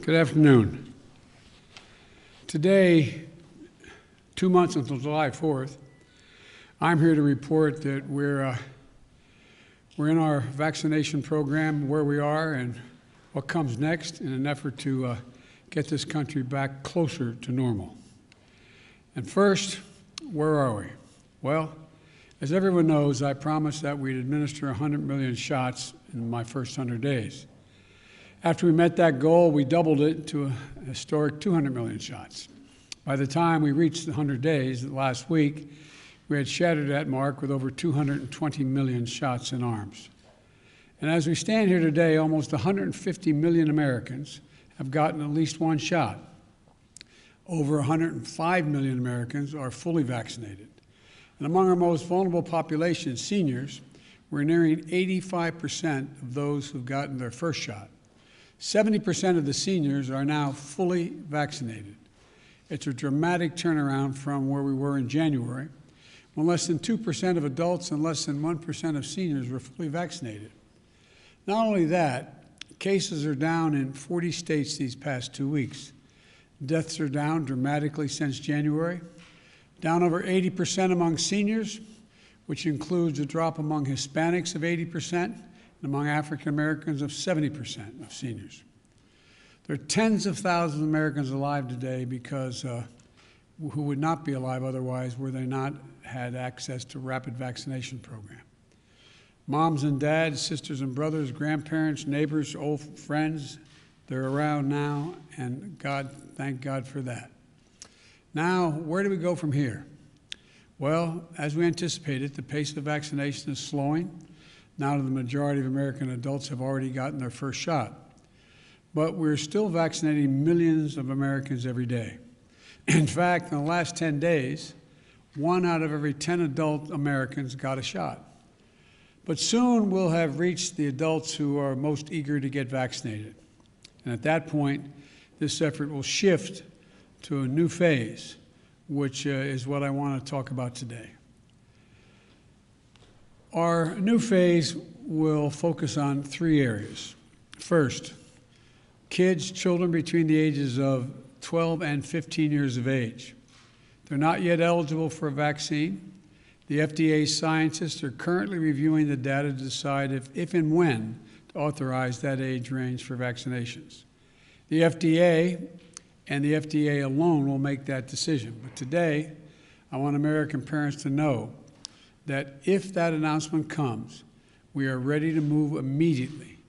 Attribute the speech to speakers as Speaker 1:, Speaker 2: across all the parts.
Speaker 1: Good afternoon. Today, 2 months until July 4th, I'm here to report that we're in our vaccination program, where we are and what comes next in an effort to get this country back closer to normal. And first, where are we? Well, as everyone knows, I promised that we'd administer 100 million shots in my first 100 days. After we met that goal, we doubled it to a historic 200 million shots. By the time we reached the 100 days last week, we had shattered that mark with over 220 million shots in arms. And as we stand here today, almost 150 million Americans have gotten at least one shot. Over 105 million Americans are fully vaccinated. And among our most vulnerable populations, seniors, we're nearing 85% of those who've gotten their first shot. 70% of the seniors are now fully vaccinated. It's a dramatic turnaround from where we were in January, when less than 2% of adults and less than 1% of seniors were fully vaccinated. Not only that, cases are down in 40 states these past 2 weeks. Deaths are down dramatically since January, down over 80% among seniors, which includes a drop among Hispanics of 80%, and among African Americans of 70% of seniors. There are tens of thousands of Americans alive today because who would not be alive otherwise were they not had access to rapid vaccination program. Moms and dads, sisters and brothers, grandparents, neighbors, old friends, they're around now, and thank God for that. Now, where do we go from here? Well, as we anticipated, the pace of vaccination is slowing. Now the majority of American adults have already gotten their first shot. But we're still vaccinating millions of Americans every day. In fact, in the last 10 days, 1 out of every 10 adult Americans got a shot. But soon we'll have reached the adults who are most eager to get vaccinated. And at that point, this effort will shift to a new phase, which is what I want to talk about today. Our new phase will focus on 3 areas. First, children between the ages of 12 and 15 years of age. They're not yet eligible for a vaccine. The FDA scientists are currently reviewing the data to decide if and when to authorize that age range for vaccinations. The FDA and the FDA alone will make that decision. But today, I want American parents to know that if that announcement comes, we are ready to move immediately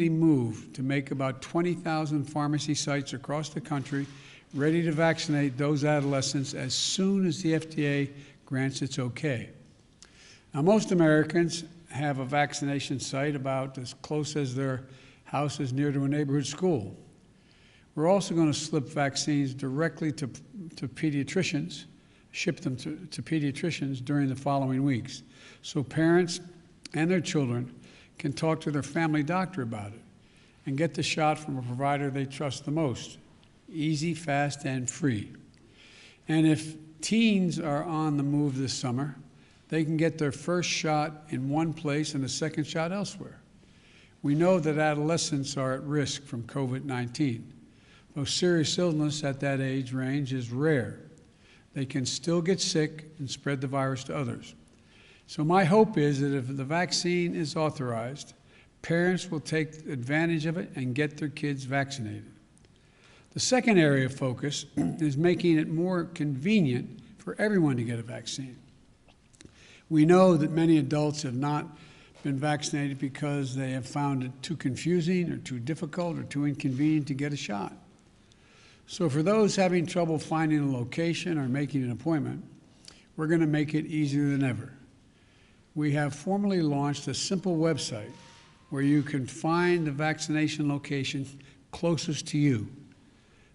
Speaker 1: move to make about 20,000 pharmacy sites across the country ready to vaccinate those adolescents as soon as the FDA grants its okay. Now, most Americans have a vaccination site about as close as their house is near to a neighborhood school. We're also going to slip vaccines directly to pediatricians, ship them to pediatricians during the following weeks, so parents and their children can talk to their family doctor about it and get the shot from a provider they trust the most. Easy, fast, and free. And if teens are on the move this summer, they can get their first shot in one place and a second shot elsewhere. We know that adolescents are at risk from COVID-19. Though serious illness at that age range is rare, they can still get sick and spread the virus to others. So my hope is that if the vaccine is authorized, parents will take advantage of it and get their kids vaccinated. The second area of focus is making it more convenient for everyone to get a vaccine. We know that many adults have not been vaccinated because they have found it too confusing or too difficult or too inconvenient to get a shot. So for those having trouble finding a location or making an appointment, we're going to make it easier than ever. We have formally launched a simple website where you can find the vaccination location closest to you.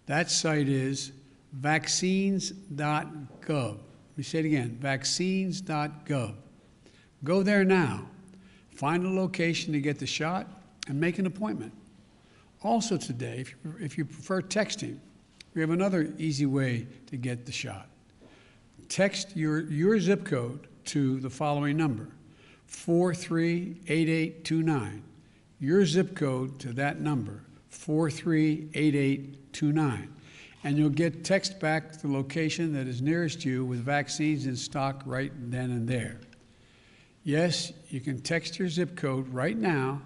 Speaker 1: That site is vaccines.gov. Let me say it again, vaccines.gov. Go there now, find a location to get the shot, and make an appointment. Also today, if you prefer texting, we have another easy way to get the shot. Text your zip code to the following number, 438829. Your zip code to that number, 438829. And you'll get text back the location that is nearest you with vaccines in stock right then and there. Yes, you can text your zip code right now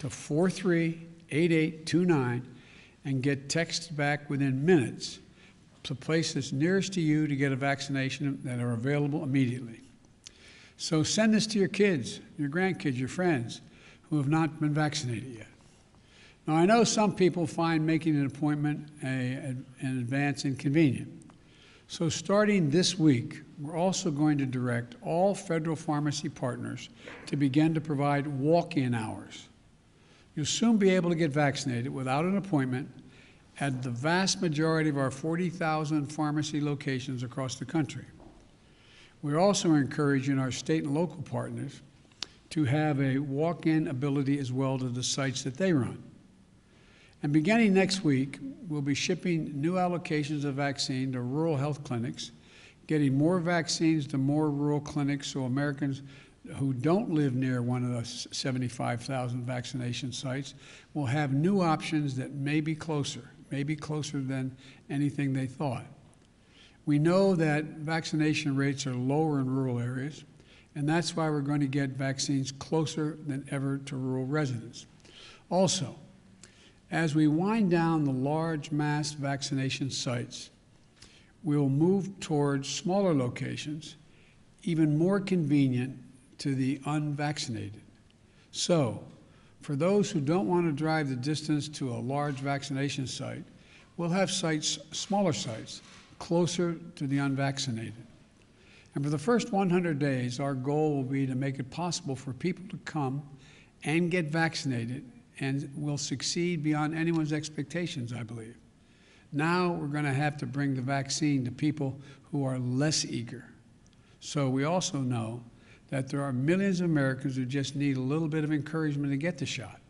Speaker 1: to 438829 and get text back within minutes to places nearest to you to get a vaccination that are available immediately. So send this to your kids, your grandkids, your friends who have not been vaccinated yet. Now, I know some people find making an appointment in advance inconvenient. So starting this week, we're also going to direct all federal pharmacy partners to begin to provide walk-in hours. You'll soon be able to get vaccinated without an appointment at the vast majority of our 40,000 pharmacy locations across the country. We're also encouraging our state and local partners to have a walk-in ability as well to the sites that they run. And beginning next week, we'll be shipping new allocations of vaccine to rural health clinics, getting more vaccines to more rural clinics so Americans who don't live near one of the 75,000 vaccination sites will have new options that may be closer than anything they thought. We know that vaccination rates are lower in rural areas, and that's why we're going to get vaccines closer than ever to rural residents. Also, as we wind down the large mass vaccination sites, we'll move towards smaller locations, even more convenient to the unvaccinated. So, for those who don't want to drive the distance to a large vaccination site, we'll have sites, smaller sites, closer to the unvaccinated. And for the first 100 days, our goal will be to make it possible for people to come and get vaccinated, and will succeed beyond anyone's expectations, I believe. Now we're going to have to bring the vaccine to people who are less eager. So we also know that there are millions of Americans who just need a little bit of encouragement to get the shot.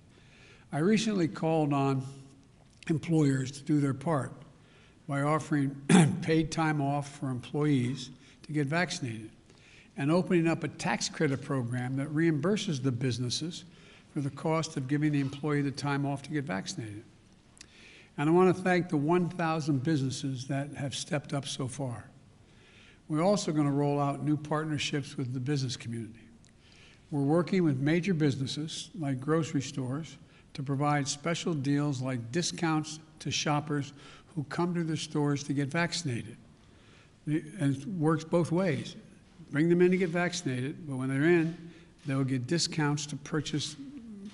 Speaker 1: I recently called on employers to do their part by offering paid time off for employees to get vaccinated and opening up a tax credit program that reimburses the businesses for the cost of giving the employee the time off to get vaccinated. And I want to thank the 1,000 businesses that have stepped up so far. We're also going to roll out new partnerships with the business community. We're working with major businesses like grocery stores to provide special deals like discounts to shoppers who come to their stores to get vaccinated. And it works both ways. Bring them in to get vaccinated, but when they're in, they'll get discounts to purchase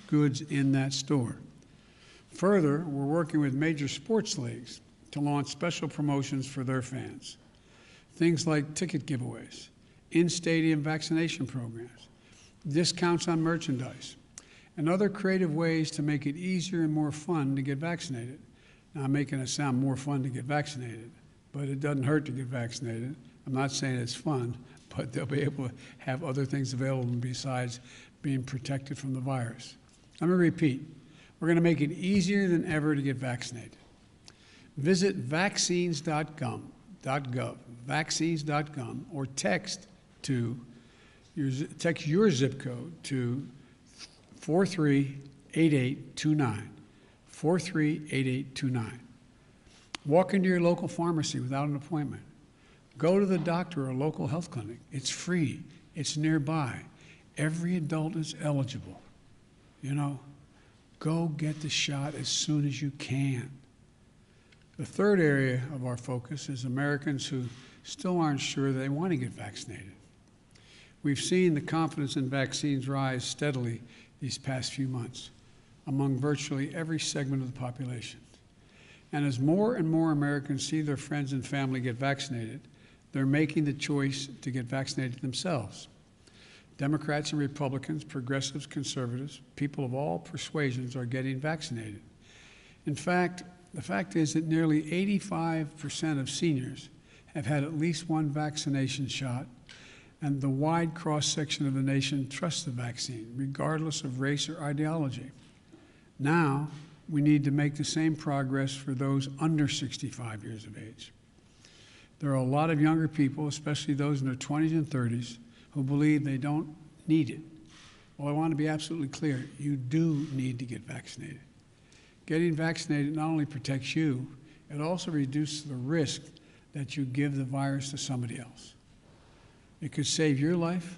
Speaker 1: goods in that store. Further, we're working with major sports leagues to launch special promotions for their fans. Things like ticket giveaways, in-stadium vaccination programs, discounts on merchandise, and other creative ways to make it easier and more fun to get vaccinated. Now, I'm making it sound more fun to get vaccinated, but it doesn't hurt to get vaccinated. I'm not saying it's fun, but they'll be able to have other things available besides being protected from the virus. Let me repeat. We're going to make it easier than ever to get vaccinated. Visit vaccines.gov, vaccines.gov, or text your zip code to 438829, 438829. Walk into your local pharmacy without an appointment. Go to the doctor or local health clinic. It's free. It's nearby. Every adult is eligible. You know, go get the shot as soon as you can. The third area of our focus is Americans who still aren't sure they want to get vaccinated. We've seen the confidence in vaccines rise steadily these past few months among virtually every segment of the population. And as more and more Americans see their friends and family get vaccinated, they're making the choice to get vaccinated themselves. Democrats and Republicans, progressives, conservatives, people of all persuasions are getting vaccinated. In fact, the fact is that nearly 85% of seniors have had at least one vaccination shot, and the wide cross-section of the nation trusts the vaccine, regardless of race or ideology. Now, we need to make the same progress for those under 65 years of age. There are a lot of younger people, especially those in their 20s and 30s, who believe they don't need it. Well, I want to be absolutely clear. You do need to get vaccinated. Getting vaccinated not only protects you, it also reduces the risk that you give the virus to somebody else. It could save your life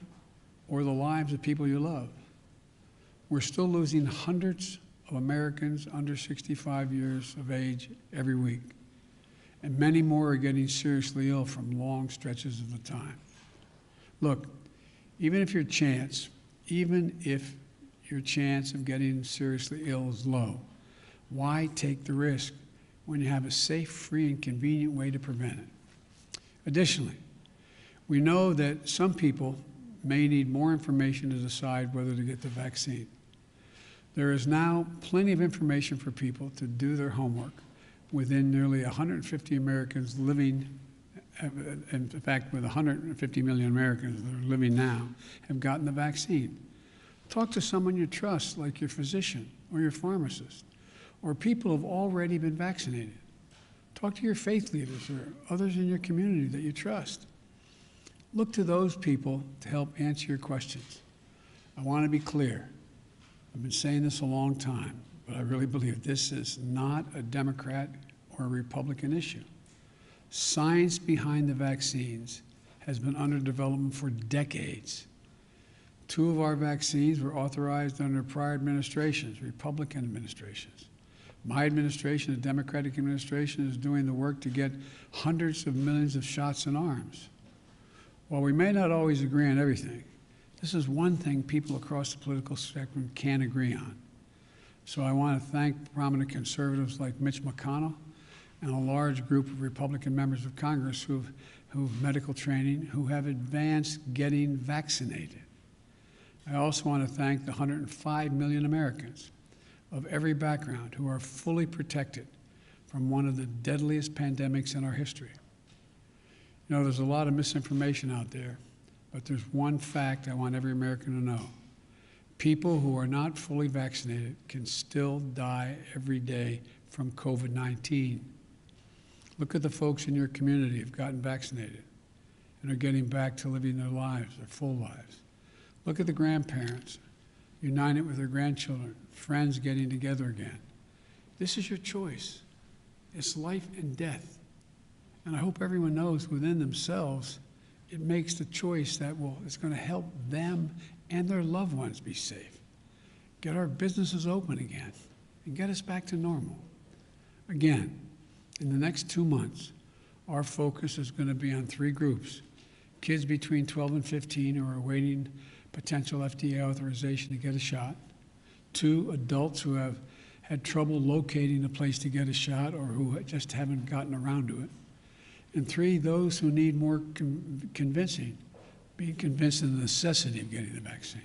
Speaker 1: or the lives of people you love. We're still losing hundreds of Americans under 65 years of age every week, and many more are getting seriously ill from long stretches of the time. Look, even if your chance of getting seriously ill is low, why take the risk when you have a safe, free, and convenient way to prevent it? Additionally, we know that some people may need more information to decide whether to get the vaccine. There is now plenty of information for people to do their homework within nearly 150 Americans living, in fact, with 150 million Americans that are living now, have gotten the vaccine. Talk to someone you trust, like your physician or your pharmacist, or people who have already been vaccinated. Talk to your faith leaders or others in your community that you trust. Look to those people to help answer your questions. I want to be clear. I've been saying this a long time, but I really believe this is not a Democrat or a Republican issue. Science behind the vaccines has been under development for decades. 2 of our vaccines were authorized under prior administrations, Republican administrations. My administration, the Democratic administration, is doing the work to get hundreds of millions of shots in arms. While we may not always agree on everything, this is one thing people across the political spectrum can agree on. So I want to thank prominent conservatives like Mitch McConnell and a large group of Republican members of Congress who have medical training, who have advanced getting vaccinated. I also want to thank the 105 million Americans of every background who are fully protected from one of the deadliest pandemics in our history. You know, there's a lot of misinformation out there, but there's one fact I want every American to know. People who are not fully vaccinated can still die every day from COVID-19. Look at the folks in your community who've gotten vaccinated and are getting back to living their lives, their full lives. Look at the grandparents united with their grandchildren, friends getting together again. This is your choice. It's life and death. And I hope everyone knows within themselves it makes the choice that it's going to help them and their loved ones be safe, get our businesses open again, and get us back to normal. Again, in the next 2 months, our focus is going to be on 3 groups: kids between 12 and 15 who are awaiting potential FDA authorization to get a shot, 2 adults who have had trouble locating a place to get a shot or who just haven't gotten around to it, and 3, those who need more being convinced of the necessity of getting the vaccine.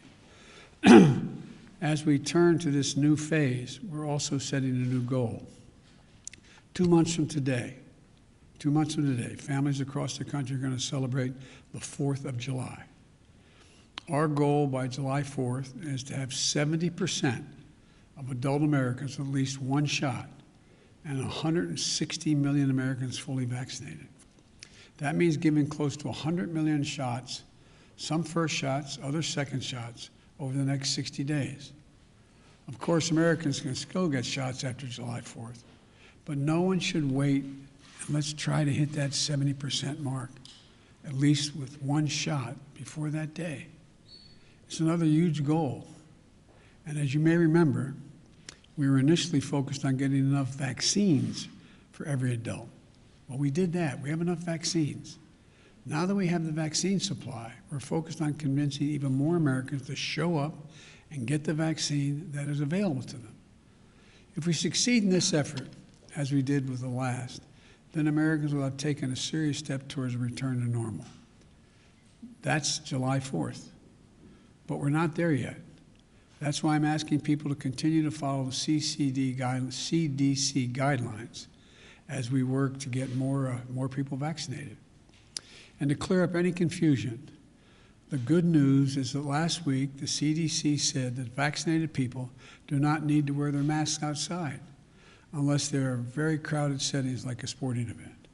Speaker 1: As we turn to this new phase, we're also setting a new goal. 2 months from today, families across the country are going to celebrate the 4th of July. Our goal by July 4th is to have 70% of adult Americans with at least 1 shot and 160 million Americans fully vaccinated. That means giving close to 100 million shots, some first shots, others second shots, over the next 60 days. Of course, Americans can still get shots after July 4th, but no one should wait, and let's try to hit that 70% mark, at least with 1 shot before that day. It's another huge goal. And as you may remember, we were initially focused on getting enough vaccines for every adult. Well, we did that. We have enough vaccines. Now that we have the vaccine supply, we're focused on convincing even more Americans to show up and get the vaccine that is available to them. If we succeed in this effort, as we did with the last, then Americans will have taken a serious step towards a return to normal. That's July 4th. But we're not there yet. That's why I'm asking people to continue to follow the CDC guidelines as we work to get more people vaccinated. And to clear up any confusion, the good news is that last week the CDC said that vaccinated people do not need to wear their masks outside unless they're in very crowded settings like a sporting event.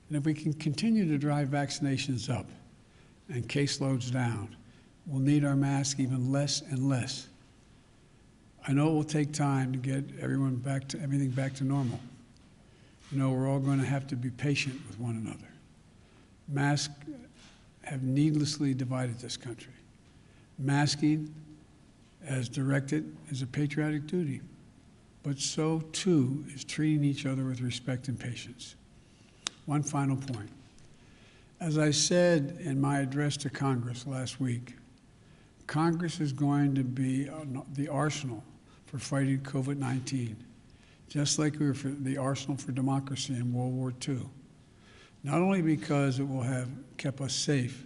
Speaker 1: And if we can continue to drive vaccinations up and caseloads down, we'll need our masks even less and less. I know it will take time to get everything back to normal. You know, we're all going to have to be patient with one another. Masks have needlessly divided this country. Masking, as directed, is a patriotic duty, but so too is treating each other with respect and patience. One final point. As I said in my address to Congress last week, Congress is going to be the arsenal for fighting COVID-19, just like we were for the arsenal for democracy in World War II. Not only because it will have kept us safe,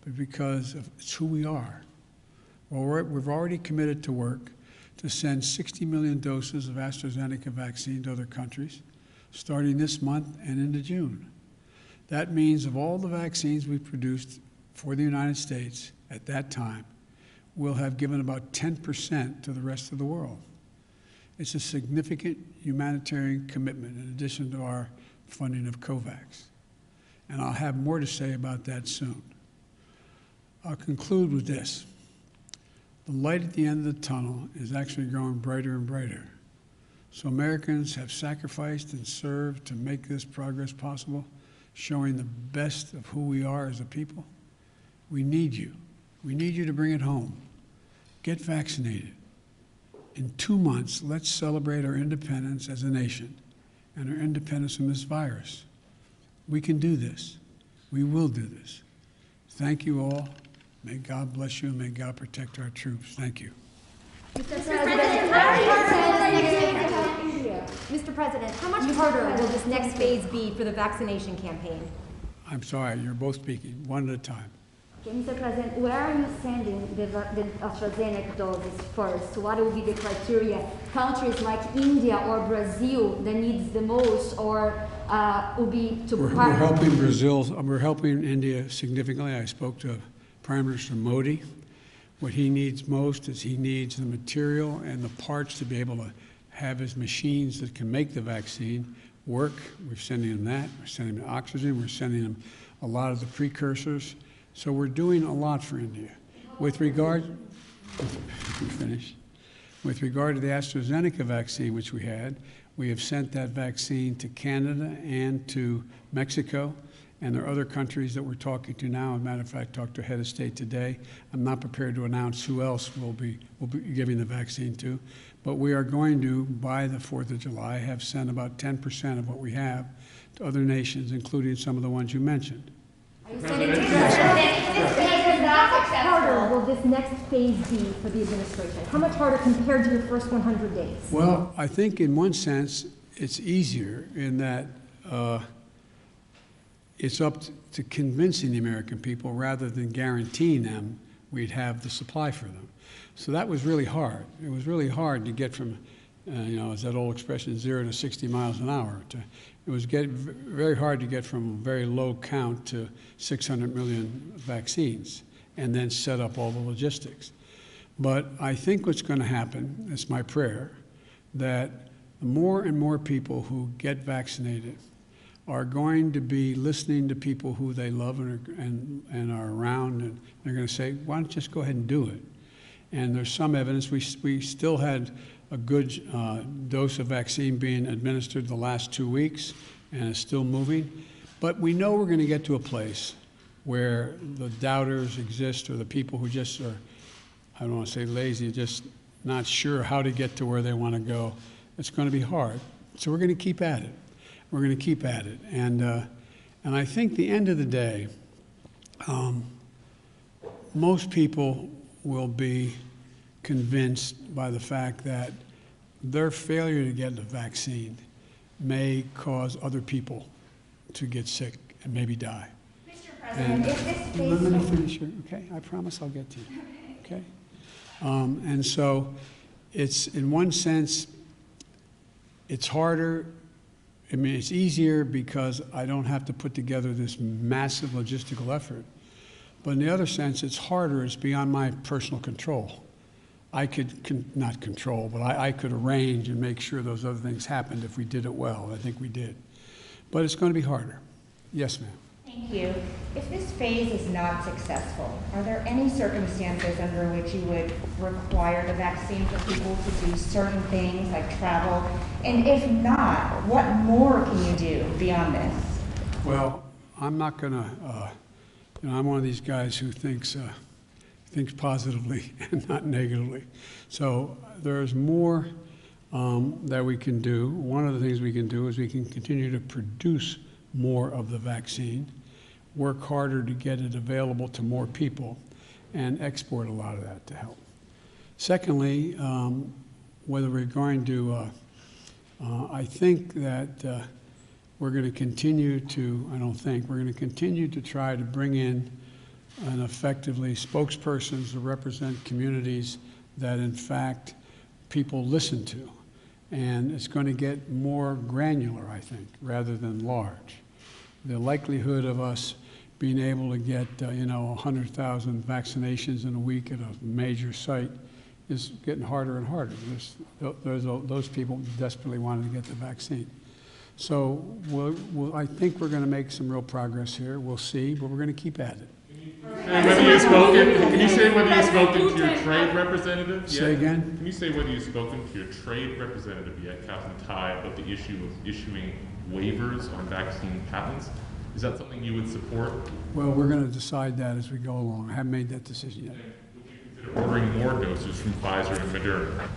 Speaker 1: but because it's who we are. Well, we've already committed to work to send 60 million doses of AstraZeneca vaccine to other countries, starting this month and into June. That means of all the vaccines we produced for the United States at that time, we'll have given about 10% to the rest of the world. It's a significant humanitarian commitment in addition to our funding of COVAX. And I'll have more to say about that soon. I'll conclude with this. The light at the end of the tunnel is actually growing brighter and brighter. So Americans have sacrificed and served to make this progress possible, showing the best of who we are as a people. We need you. We need you to bring it home. Get vaccinated. In 2 months, let's celebrate our independence as a nation and our independence from this virus. We can do this. We will do this. Thank you all. May God bless you and may God protect our troops. Thank you.
Speaker 2: Mr. President, how much harder will this next phase be for the vaccination campaign?
Speaker 1: I'm sorry, you're both speaking, one at a time.
Speaker 3: Okay, Mr. President, where are you sending the AstraZeneca doses first? What will be the criteria? Countries like India or Brazil that needs the most, or will be to
Speaker 1: We're helping Brazil. We're helping India significantly. I spoke to Prime Minister Modi. What he needs most is he needs the material and the parts to be able to have his machines that can make the vaccine work. We're sending him that. We're sending him oxygen. We're sending him a lot of the precursors. So we're doing a lot for India. With regard to the AstraZeneca vaccine, which we have sent that vaccine to Canada and to Mexico, and there are other countries that we're talking to now. As a matter of fact, talked to head of state today. I'm not prepared to announce who else we'll be giving the vaccine to, but we are going to, by the 4th of July, have sent about 10% of what we have to other nations, including some of the ones you mentioned.
Speaker 3: How harder will this next phase be for the administration? How much harder compared to your first 100 days?
Speaker 1: Well, I think in one sense it's easier in that it's up to convincing the American people rather than guaranteeing them we'd have the supply for them. So that was really hard. It was really hard to get from, as that old expression, 0 to 60 miles an hour. It was very hard to get from a very low count to 600 million vaccines and then set up all the logistics. But I think what's going to happen, it's my prayer, that more and more people who get vaccinated are going to be listening to people who they love and are around, and they're going to say, why don't you just go ahead and do it? And there's some evidence. We still had a good dose of vaccine being administered the last 2 weeks, and it's still moving. But we know we're going to get to a place where the doubters exist, or the people who just are, I don't want to say lazy, just not sure how to get to where they want to go. It's going to be hard. So we're going to keep at it. We're going to keep at it. And I think the end of the day, most people will be convinced by the fact that their failure to get the vaccine may cause other people to get sick and maybe die.
Speaker 3: Mr. President, if this phase...
Speaker 1: Let me finish here, okay? I promise I'll get to you, okay? And so it's, in one sense, it's harder. I mean, it's easier because I don't have to put together this massive logistical effort. But in the other sense, it's harder. It's beyond my personal control. I could not control, but I could arrange and make sure those other things happened if we did it well. I think we did. But it's going to be harder. Yes, ma'am.
Speaker 4: Thank you. If this phase is not successful, are there any circumstances under which you would require the vaccine for people to do certain things like travel? And if not, what more can you do beyond this?
Speaker 1: Well, I'm not going to, I'm one of these guys who thinks positively and not negatively. So there's more that we can do. One of the things we can do is we can continue to produce more of the vaccine, work harder to get it available to more people, and export a lot of that to help. Secondly, whether we're going to, I think that we're going to continue to, we're going to continue to try to bring in and effectively spokespersons to represent communities that in fact people listen to. And it's going to get more granular, I think, rather than large. The likelihood of us being able to get, 100,000 vaccinations in a week at a major site is getting harder and harder. There's those people desperately wanting to get the vaccine. So I think we're going to make some real progress here. We'll see, but we're going to keep at it.
Speaker 5: Can you say whether you've spoken to your trade representative yet?
Speaker 1: Say again?
Speaker 5: Can you say whether you've spoken to your trade representative yet, Captain Tai, about the issue of issuing waivers on vaccine patents? Is that something you would support?
Speaker 1: Well, we're going to decide that as we go along. I haven't made that decision yet.
Speaker 5: Would you consider ordering more doses from Pfizer and Moderna?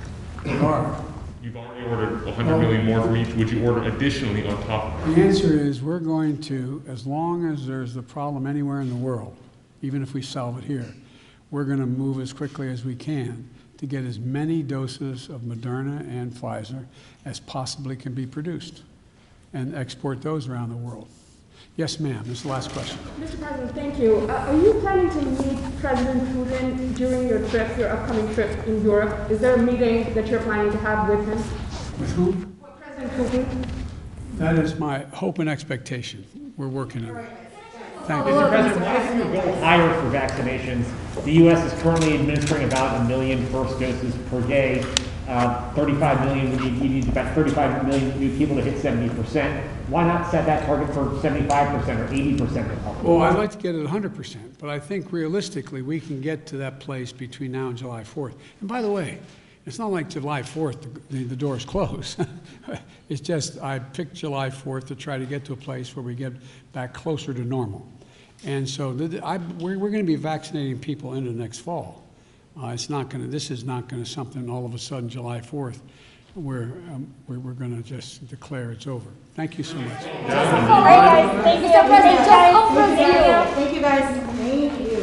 Speaker 1: We are.
Speaker 5: You've already ordered 100 million more from each. Would you order additionally on top of that?
Speaker 1: The answer is we're going to, as long as there's a problem anywhere in the world, even if we solve it here, we're going to move as quickly as we can to get as many doses of Moderna and Pfizer as possibly can be produced and export those around the world. Yes, ma'am. This is the last question.
Speaker 6: Mr. President, thank you. Are you planning to meet President Putin during your trip, your upcoming trip in Europe? Is there a meeting that you're planning to have with him?
Speaker 1: With whom?
Speaker 6: With President Putin.
Speaker 1: That is my hope and expectation. We're working on it. Thank you.
Speaker 7: Mr. President, why isn't your goal higher for vaccinations? The U.S. is currently administering about 1 million first doses per day. 35 million, we need about 35 million new people to hit 70%. Why not set that target for 75% or 80% of the public?
Speaker 1: Well, I'd like to get it 100%, but I think realistically we can get to that place between now and July 4th. And by the way, it's not like July 4th, the doors close. It's just I picked July 4th to try to get to a place where we get back closer to normal. And so we're going to be vaccinating people into next fall. This is not going to something all of a sudden July 4th where we're going to just declare it's over. Thank you so much.
Speaker 4: All right, guys. Thank you.
Speaker 3: Mr. President, just over
Speaker 4: Thank you, guys. Thank you.